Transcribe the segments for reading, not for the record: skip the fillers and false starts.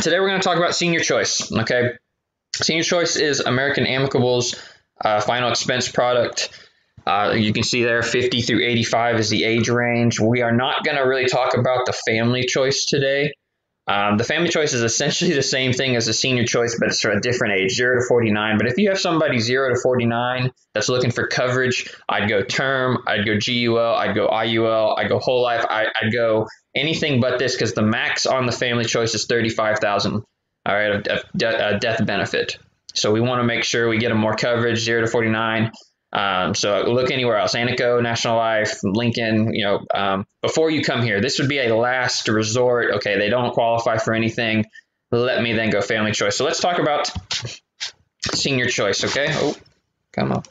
Today we're going to talk about Senior Choice. Okay, Senior Choice is American Amicable's final expense product. You can see there 50 through 85 is the age range. We are not going to really talk about the Family Choice today. The Family Choice is essentially the same thing as the Senior Choice, but it's for a different age, 0 to 49. But if you have somebody 0 to 49 that's looking for coverage, I'd go term, I'd go GUL, I'd go IUL, I'd go whole life, I'd go anything but this, because the max on the Family Choice is $35,000. All right, a death benefit. So we want to make sure we get them more coverage, 0 to 49. So look anywhere else, Anaco, National Life, Lincoln, before you come here. This would be a last resort. Okay, they don't qualify for anything. Let me then go Family Choice. So let's talk about Senior Choice, okay? Oh, come on.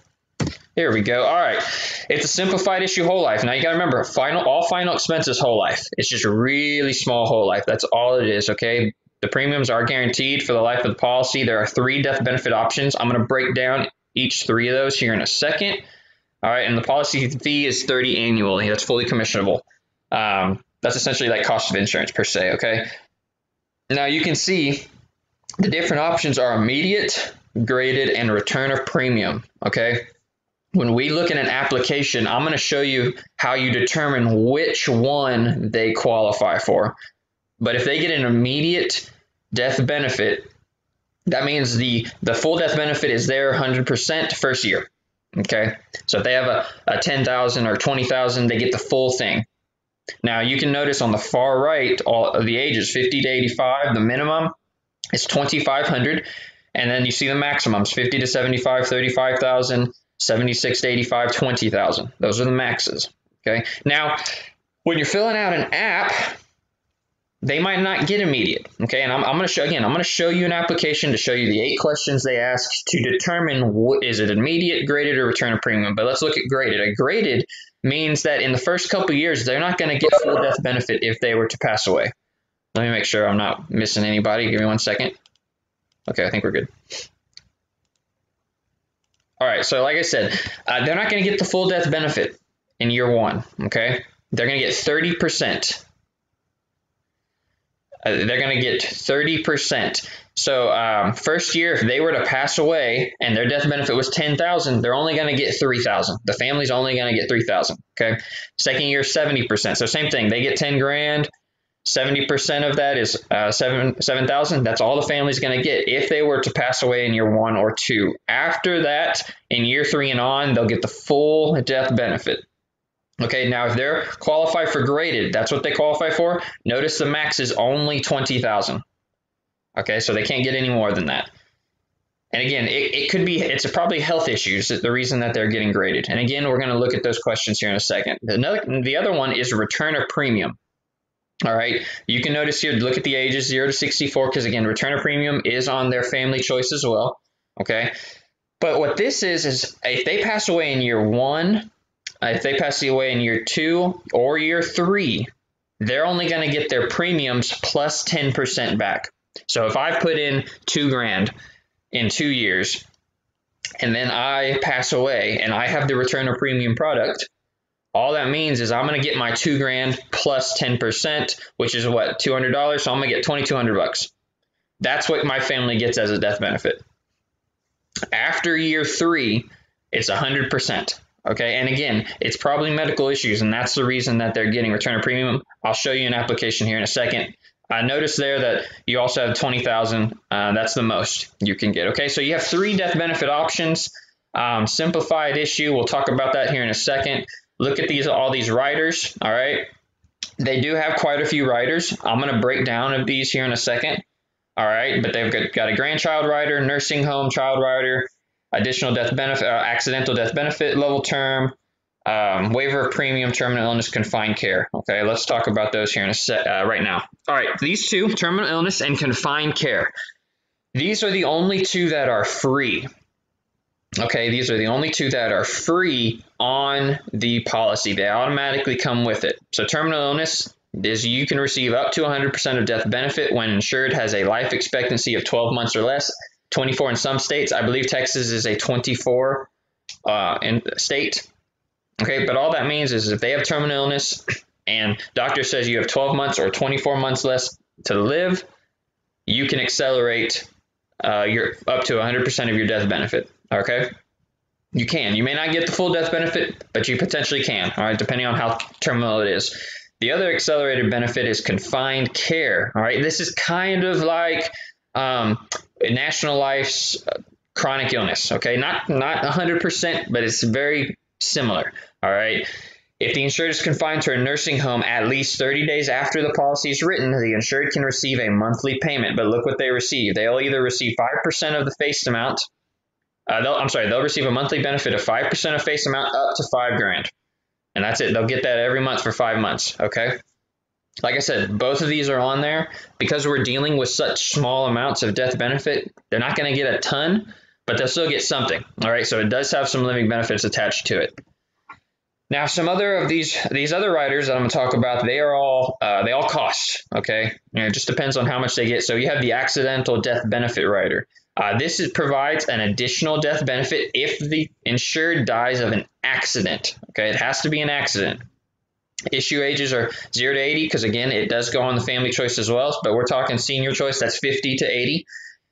Here we go. All right. It's a simplified issue whole life. Now you got to remember, all final expenses whole life. It's just a really small whole life. That's all it is, okay? The premiums are guaranteed for the life of the policy. There are 3 death benefit options. I'm going to break down each 3 of those here in a second. All right, and the policy fee is $30 annually. That's fully commissionable. That's essentially like cost of insurance per se, okay? Now you can see the different options are immediate, graded, and return of premium, okay? When we look at an application, I'm going to show you how you determine which one they qualify for. But if they get an immediate death benefit, that means the full death benefit is there 100% first year. Okay, so if they have a $10,000 or $20,000, they get the full thing. Now you can notice on the far right, all of the ages 50 to 85, the minimum is $2,500, and then you see the maximums 50 to 75, $35,000, 76 to 85, $20,000. Those are the maxes. Okay, now when you're filling out an app, they might not get immediate, okay? And I'm going to show, again, I'm going to show you an application to show you the 8 questions they ask to determine what is it, immediate, graded, or return of premium. But let's look at graded. A graded means that in the first couple of years, they're not going to get full death benefit if they were to pass away. Let me make sure I'm not missing anybody. Give me 1 second. Okay, I think we're good. All right, so like I said, they're not going to get the full death benefit in year 1, okay? They're going to get 30%. They're going to get 30%. So first year, if they were to pass away and their death benefit was $10,000, they're only going to get $3,000. The family's only going to get $3,000. Okay. Second year, 70%. So same thing. They get 10 grand. 70% of that is $7,000. That's all the family's going to get if they were to pass away in year 1 or 2. After that, in year 3 and on, they'll get the full death benefit. Okay, now if they're qualified for graded, that's what they qualify for. Notice the max is only $20,000. Okay, so they can't get any more than that. And again, it could be, it's probably health issues, the reason that they're getting graded. And again, we're going to look at those questions here in a second. The other one is return of premium. All right, you can notice here, look at the ages 0 to 64, because again, return of premium is on their Family Choice as well. Okay, but what this is if they pass away in year 1, if they pass away in year 2 or year 3, they're only going to get their premiums plus 10% back. So if I put in $2 grand in 2 years and then I pass away and I have the return of premium product, all that means is I'm going to get my $2 grand plus 10%, which is what, $200. So I'm going to get $2,200. That's what my family gets as a death benefit. After year 3, it's 100%. Okay, and again, it's probably medical issues, and that's the reason that they're getting return of premium. I'll show you an application here in a second. Notice there that you also have $20,000. That's the most you can get. Okay, so you have 3 death benefit options. Simplified issue. We'll talk about that here in a second. Look at all these riders. All right, they do have quite a few riders. I'm going to break down these here in a second. All right, but they've got a grandchild rider, nursing home child rider, additional death benefit, accidental death benefit, level term, waiver of premium, terminal illness, confined care. Okay, let's talk about those here in a right now. All right, these 2, terminal illness and confined care, these are the only 2 that are free. Okay, these are the only 2 that are free on the policy. They automatically come with it. So terminal illness is you can receive up to 100% of death benefit when insured has a life expectancy of 12 months or less. 24 in some states. I believe Texas is a 24 in state. Okay, but all that means is if they have terminal illness and doctor says you have 12 months or 24 months less to live, you can accelerate your up to 100% of your death benefit. Okay. You can. You may not get the full death benefit, but you potentially can, all right, depending on how terminal it is. The other accelerated benefit is confined care, all right? This is kind of like National Life's chronic illness, okay? Not 100%, but it's very similar, all right? If the insured is confined to a nursing home at least 30 days after the policy is written, the insured can receive a monthly payment, but look what they receive. They'll either receive 5% of the face amount. They'll receive a monthly benefit of 5% of face amount up to $5,000. And that's it. They'll get that every month for 5 months. Okay. Like I said, both of these are on there because we're dealing with such small amounts of death benefit. They're not going to get a ton, but they'll still get something. All right. So it does have some living benefits attached to it. Now, some other of these other riders that I'm going to talk about, they all cost. Okay. It just depends on how much they get. So you have the accidental death benefit rider. This provides an additional death benefit if the insured dies of an accident. Okay, it has to be an accident. Issue ages are 0 to 80 because, again, it does go on the family choice as well, but we're talking senior choice. That's 50 to 80.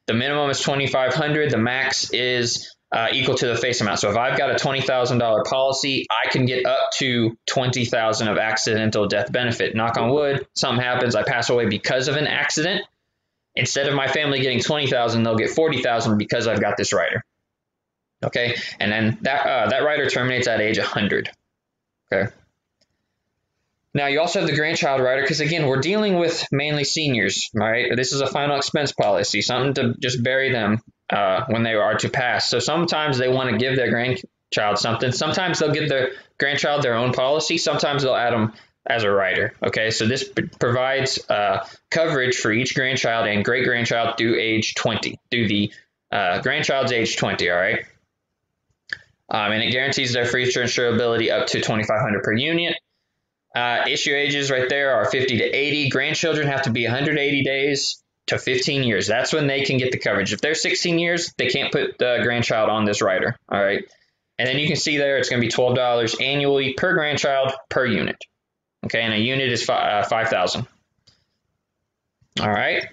The minimum is $2,500. The max is equal to the face amount. So if I've got a $20,000 policy, I can get up to $20,000 of accidental death benefit. Knock on wood, something happens, I pass away because of an accident. Instead of my family getting $20,000, they'll get $40,000 because I've got this rider. Okay, and then that rider terminates at age 100. Okay. Now you also have the grandchild rider because, again, we're dealing with mainly seniors. All right, this is a final expense policy, something to just bury them when they are to pass. So sometimes they want to give their grandchild something. Sometimes they'll give their grandchild their own policy. Sometimes they'll add them as a rider. Okay, so this provides coverage for each grandchild and great grandchild through age 20, through the grandchild's age 20. All right, and it guarantees their future insurability up to $2,500 per unit. Issue ages right there are 50 to 80. Grandchildren have to be 180 days to 15 years. That's when they can get the coverage. If they're 16 years, they can't put the grandchild on this rider. All right, and then you can see there it's going to be $12 annually per grandchild per unit. Okay, and a unit is 5,000. All right.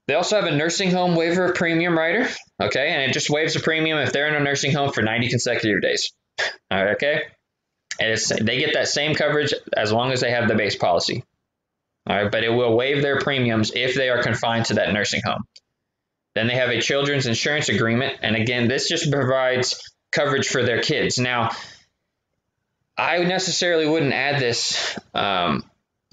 They also have a nursing home waiver of premium rider. Okay, and it just waives the premium if they're in a nursing home for 90 consecutive days. All right, okay. And they get that same coverage as long as they have the base policy. All right, but it will waive their premiums if they are confined to that nursing home. Then they have a children's insurance agreement, and again, this just provides coverage for their kids. Now, I necessarily wouldn't add this. I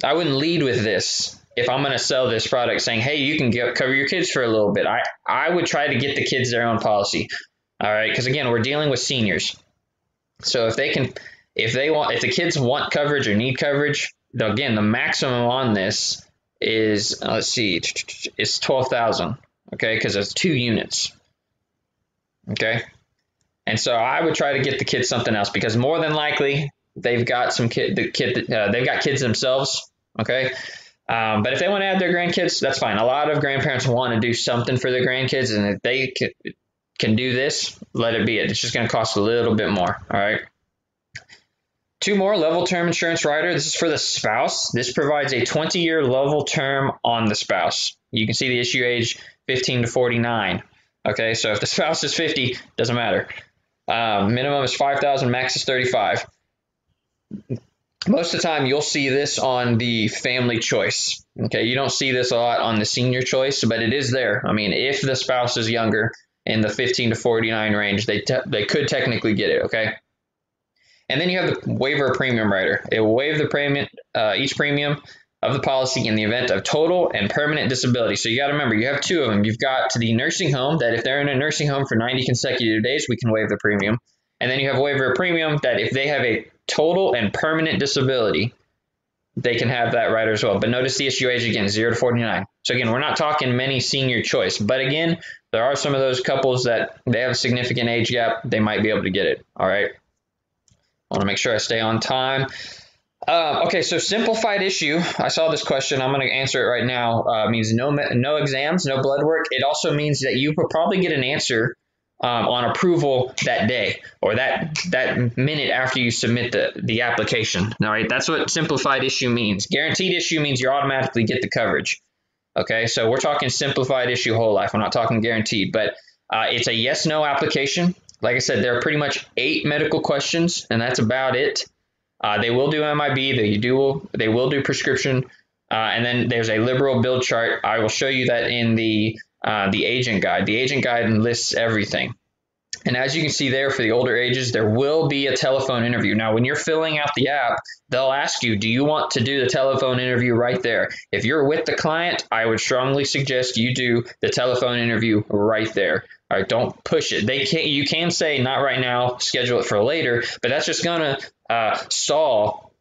wouldn't lead with this if I'm going to sell this product saying, hey, you can cover your kids for a little bit. I would try to get the kids their own policy. All right. Because again, we're dealing with seniors. So if the kids want coverage or need coverage, again, the maximum on this is, let's see, it's 12,000. Okay. Because it's 2 units. Okay. And so I would try to get the kids something else because more than likely they've got they've got kids themselves. Okay. But if they want to add their grandkids, that's fine. A lot of grandparents want to do something for their grandkids, and if they can do this, let it be. It's just going to cost a little bit more. All right. 2 more, level term insurance rider. This is for the spouse. This provides a 20-year level term on the spouse. You can see the issue age 15 to 49. Okay. So if the spouse is 50, doesn't matter. Minimum is 5,000, max is 35. Most of the time you'll see this on the family choice. Okay, you don't see this a lot on the senior choice, but it is there. I mean, if the spouse is younger in the 15 to 49 range, they could technically get it. Okay, and then you have the waiver of premium rider. It will waive the premium, each premium of the policy in the event of total and permanent disability. So you got to remember, you have 2 of them. You've got to the nursing home that if they're in a nursing home for 90 consecutive days, we can waive the premium. And then you have waiver of premium that if they have a total and permanent disability, they can have that rider as well. But notice the issue age again, 0 to 49. So again, we're not talking many senior choice, but again, there are some of those couples that they have a significant age gap. They might be able to get it. All right. I want to make sure I stay on time. Okay, so simplified issue. I saw this question. I'm going to answer it right now. Means no exams, no blood work. It also means that you will probably get an answer on approval that day or that minute after you submit the application. All right, that's what simplified issue means. Guaranteed issue means you automatically get the coverage. Okay, so we're talking simplified issue whole life. I'm not talking guaranteed, but it's a yes/no application. Like I said, there are pretty much 8 medical questions, and that's about it. They will do MIB. They will do prescription, and then there's a liberal bill chart. I will show you that in the agent guide. The agent guide lists everything. And as you can see there, for the older ages, there will be a telephone interview. Now, when you're filling out the app, they'll ask you, do you want to do the telephone interview right there? If you're with the client, I would strongly suggest you do the telephone interview right there. All right, don't push it. You can say not right now, schedule it for later, but that's just going to stall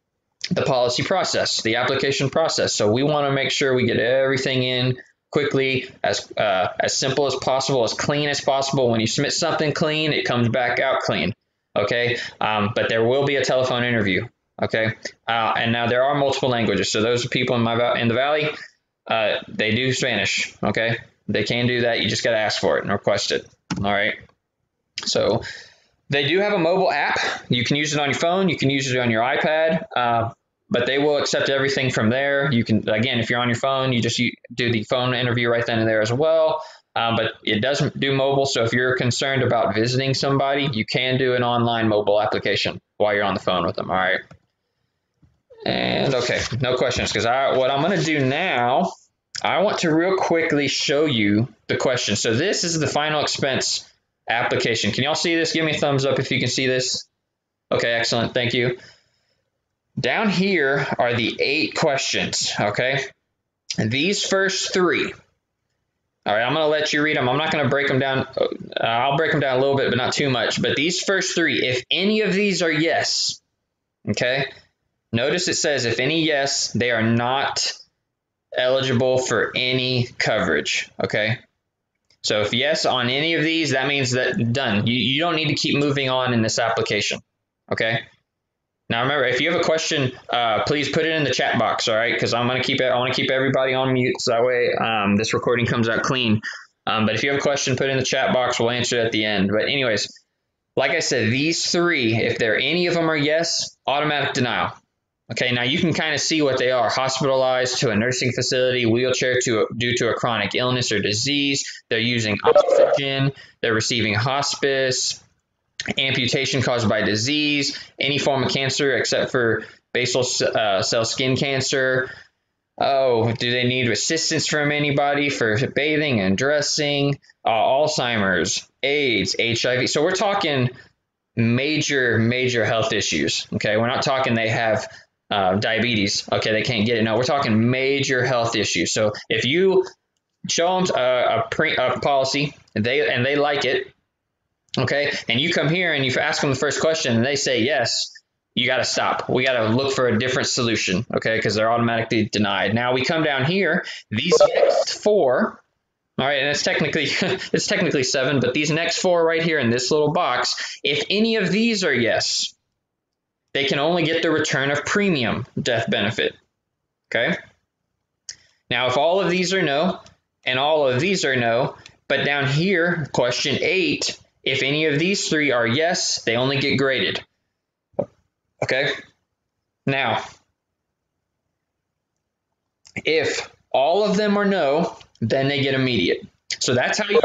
the policy process, the application process. So we want to make sure we get everything in quickly, as simple as possible, as clean as possible. When you submit something clean, it comes back out clean. Okay, but there will be a telephone interview. Okay, and now there are multiple languages. So those people in the valley, they do Spanish. Okay, they can do that. You just got to ask for it and request it. All right. So they do have a mobile app. You can use it on your phone. You can use it on your iPad. But they will accept everything from there. You can, again, if you're on your phone, you just do the phone interview right then and there as well. But it doesn't do mobile. So if you're concerned about visiting somebody, you can do an online mobile application while you're on the phone with them. All right. And okay, no questions, because what I'm going to do now, I want to real quickly show you the question. So this is the final expense application. Can y'all see this? Give me a thumbs up if you can see this. Okay, excellent. Thank you. Down here are the 8 questions, okay? And these first 3, all right, I'm going to let you read them. I'm not going to break them down. I'll break them down a little bit, but not too much. But these first 3, if any of these are yes, okay? Notice it says if any yes, they are not eligible for any coverage, okay? So if yes on any of these, that means that done. You don't need to keep moving on in this application, okay? Now remember, if you have a question, please put it in the chat box, all right? Because I want to keep everybody on mute, so that way this recording comes out clean. But if you have a question, put it in the chat box. We'll answer it at the end. But anyways, like I said, these 3, if any of them are yes, automatic denial. Okay, now you can kind of see what they are: hospitalized to a nursing facility, wheelchair due to a chronic illness or disease. They're using oxygen. They're receiving hospice. Amputation caused by disease, any form of cancer except for basal cell skin cancer. Oh, do they need assistance from anybody for bathing and dressing? Alzheimer's, AIDS, HIV. So we're talking major health issues. Okay, we're not talking they have diabetes. Okay, they can't get it. No, we're talking major health issues. So if you show them a policy and they like it, okay, and you come here and you ask them the first question and they say yes, you got to stop. We got to look for a different solution, okay, because they're automatically denied. Now we come down here, these next 4, all right, and it's technically 7, but these next 4 right here in this little box, if any of these are yes, they can only get the return of premium death benefit, okay? Now if all of these are no and all of these are no, but down here, question 8, if any of these 3 are yes, they only get graded. Okay? Now, if all of them are no, then they get immediate. So that's how you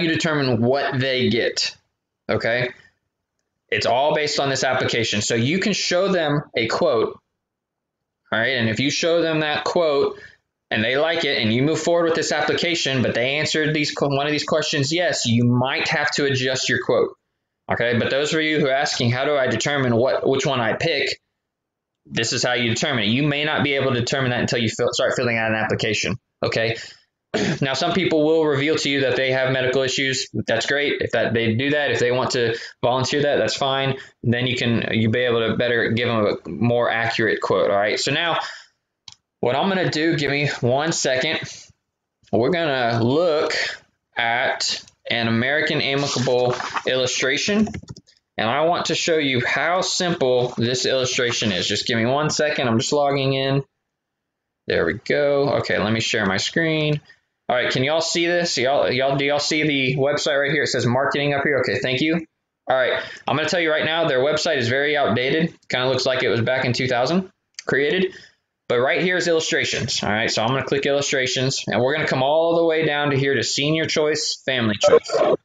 determine what they get. Okay? It's all based on this application. So you can show them a quote. All right? And if you show them that quote and they like it, and you move forward with this application, but they answered one of these questions yes, you might have to adjust your quote. Okay, but those of you who are asking, how do I determine which one I pick? This is how you determine it. You may not be able to determine that until you start filling out an application. Okay. Now, some people will reveal to you that they have medical issues. That's great. If they do that, if they want to volunteer that, that's fine. Then you'll be able to better give them a more accurate quote. All right. So now, what I'm going to do, give me 1 second. We're going to look at an American Amicable illustration, and I want to show you how simple this illustration is. Just give me 1 second. I'm just logging in. There we go. Okay, let me share my screen. All right, can y'all see this? Do y'all see the website right here? It says marketing up here. Okay, thank you. All right, I'm going to tell you right now, their website is very outdated. Kind of looks like it was back in 2000 created. But right here is illustrations. All right, so I'm going to click illustrations, and we're going to come all the way down to here to senior choice, family choice.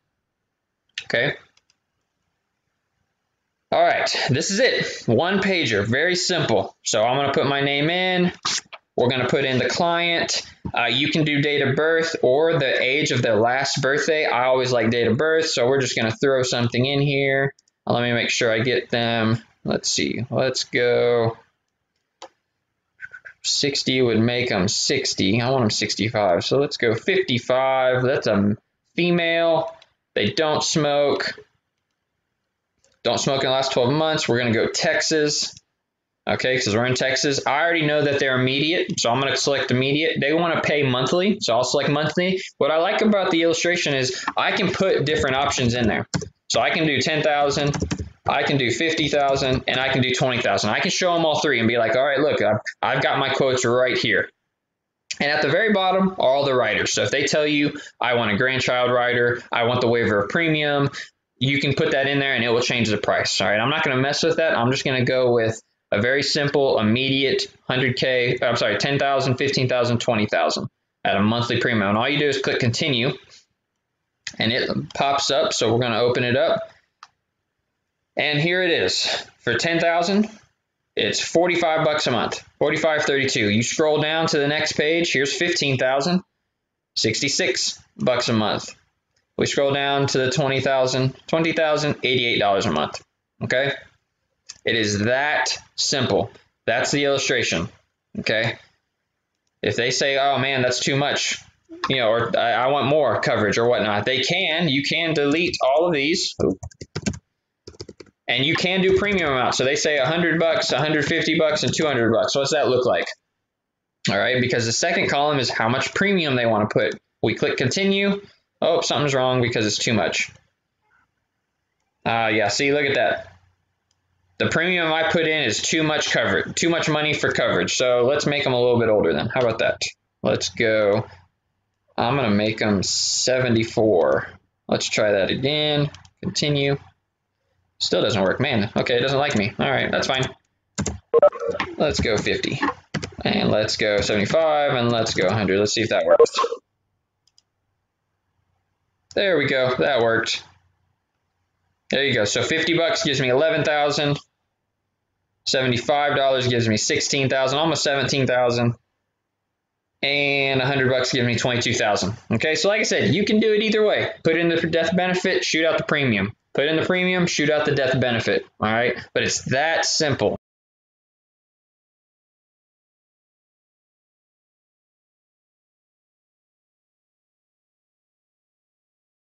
Okay. All right, this is it. One pager, very simple. So I'm going to put my name in. We're going to put in the client. You can do date of birth or the age of their last birthday. I always like date of birth, so we're just going to throw something in here. Let me make sure I get them. Let's see. Let's go. 60 would make them 60. I want them 65. So let's go 55. That's a female. They don't smoke. Don't smoke in the last 12 months. We're going to go Texas. Okay, because we're in Texas. I already know that they're immediate, so I'm going to select immediate. They want to pay monthly, so I'll select monthly. What I like about the illustration is I can put different options in there. So I can do 10,000, I can do 50,000, and I can do 20,000. I can show them all three and be like, all right, look, I've got my quotes right here. And at the very bottom are all the riders. So if they tell you, I want a grandchild rider, I want the waiver of premium, you can put that in there and it will change the price. All right, I'm not going to mess with that. I'm just going to go with a very simple, immediate 100K, I'm sorry, 10,000, 15,000, 20,000 at a monthly premium. And all you do is click continue and it pops up. So we're going to open it up. And here it is. For 10,000, it's 45 bucks a month, 45.32. You scroll down to the next page. Here's 15,000, 66 bucks a month. We scroll down to the 20,000, $88 a month. Okay. It is that simple. That's the illustration. Okay. If they say, oh man, that's too much, you know, or I want more coverage or whatnot, you can delete all of these and you can do premium amounts. So they say 100 bucks, 150 bucks and 200 bucks. What's that look like? All right. Because the second column is how much premium they want to put. We click continue. Oh, something's wrong because it's too much. Yeah. See, look at that. The premium I put in is too much coverage, too much money for coverage. So let's make them a little bit older then. How about that? Let's go. I'm going to make them 74. Let's try that again. Continue. Still doesn't work. Man, okay, it doesn't like me. All right, that's fine. Let's go 50. And let's go 75. And let's go 100. Let's see if that works. There we go. That worked. There you go. So 50 bucks gives me 11,000. $75 gives me 16,000, almost 17,000. And 100 bucks gives me 22,000. Okay, so like I said, you can do it either way. Put in the death benefit, shoot out the premium. Put in the premium, shoot out the death benefit. All right, but it's that simple.